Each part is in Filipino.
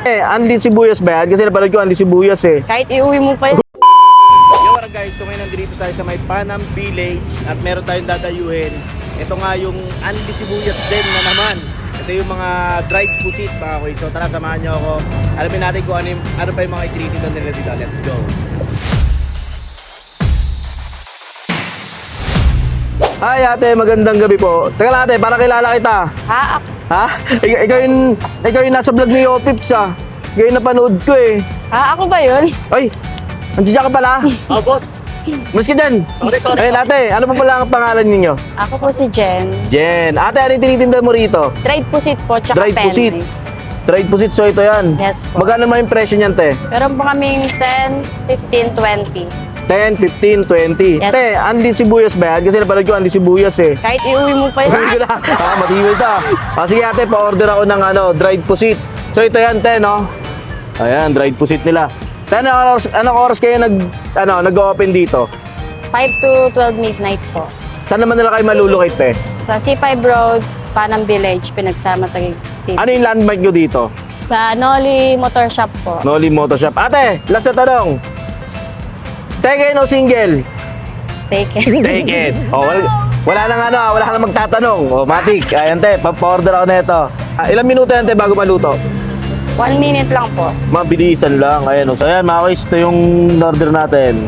Anli Sibuyas ba yan? Kasi napanood ko Anli Sibuyas eh. Kahit iuwi mo pa yun. Yo, what up guys? So ngayon nandito tayo sa may Panam Village at meron tayong dadayuhin. Ito nga yung Anli Sibuyas din na naman. Ito yung mga dried pusit mga koy. So tara, samahan nyo ako. Alamin natin kung ano pa yung mga i-treated na nila dito. Let's go! Hi ate, magandang gabi po. Teka lang ate, para kilala kita. Ha? Ikaw yung nasa vlog ni Opips ah. Ikaw yung napanood ko eh. Ako ba yun? Ay, nandiyan ka pala. Oh, boss. Mas ka dyan. Sorry. Ayun ate, ano pa pala ang pangalan ninyo? Ako po si Jen. Jen. Ate, ano yung tinitinda mo rito? Dried pusit po, tsaka Dried penne. pusit. Dried pusit, so ito yan. Yes po. Magkano naman yung presyo niyan, te? Meron po kaming 10, 15, 20. 10, 15, 20. Yes. Te, Anli Sibuyas ba yan? Kasi napanood ko Anli Sibuyas eh. Kahit iuwi mo pa yun. Matibay ta. Sige ate, pa-order ako ng dried pusit. So ito yan, te, no? Ayan, dried pusit nila. Te, anong oras kayo nag-open dito? 5 to 12 midnight po. Saan naman nila kayo malulukit, te? Sa C5 Road, Panam Village, Pinagsama Taguig City. Ano yung landmark nyo dito? Sa Noli Motor Shop po. Noli Motor Shop. Ate, last na tanong. Take it o single? Take it. Take it. Oh, wala nang magtatanong. Oh, matik. Ayan te, pa-order ako nito. Ilang minuto yan te bago maluto? 1 minute lang po. Mabilisan lang. Ayan, so ayan mga guys, ito yung order natin.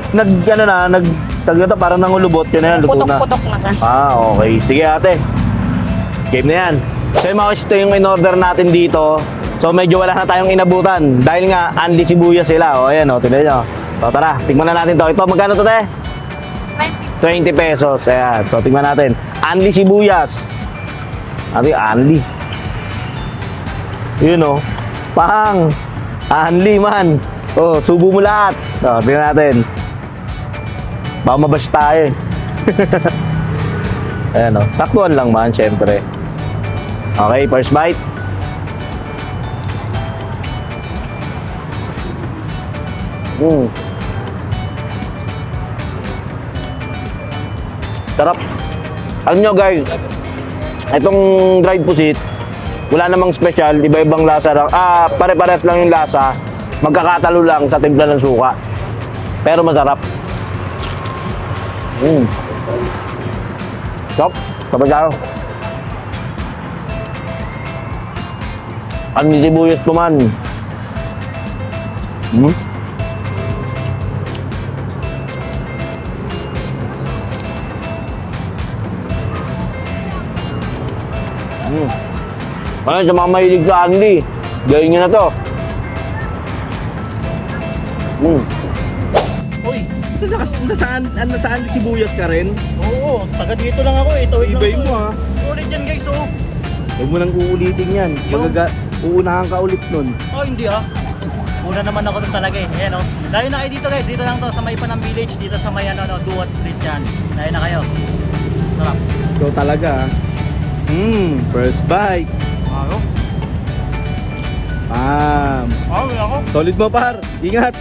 Parang nangulubot yun na yan, luto na. Putok-putok na ka. Okay. Sige ate. Game na yan. So mga guys, ito yung in-order natin dito. So medyo wala na tayong inabutan. Dahil nga, Anli Sibuyas sila. O ayan, tignan nyo. So tara, tignan na natin to. Ito, magkano to te? 20 pesos. Ayan. So tignan natin. Anli Sibuyas. Ate, Anli. Yun o. Pang. Anli man. Oh, subo mo lahat. So, tignan natin. Baka mabash tayo eh. Ayan o. Saktuan lang man, syempre. Okay, first bite. Sarap. Alam nyo guys, itong dried pusit, wala namang special, iba-ibang lasa lang. Pare-pares lang yung lasa. Magkakatalo lang sa timpla ng suka. Pero masarap. Sarap. Kapag Anli Sibuyas po man. Ano, sa mga mahilig sa Anli, gawin nyo na to. Uy, Nasaan Anli Sibuyas ka rin? oo, taga dito lang ako eh. Tawid lang Ibay to mo eh. ha. Ulit yan guys, oh. Huwag mo nang uulitin yan. Uunahan ka ulit nun. Oh, hindi ah. Una naman ako dun talaga eh. Ayan oh. Layo na kayo dito guys. Dito lang to sa may Panam Village. Dito sa may Duwat Street yan. Layo na kayo. Sarap. So talaga. First bite. Ako? Bam. Ako. Solid mo par. Ingat.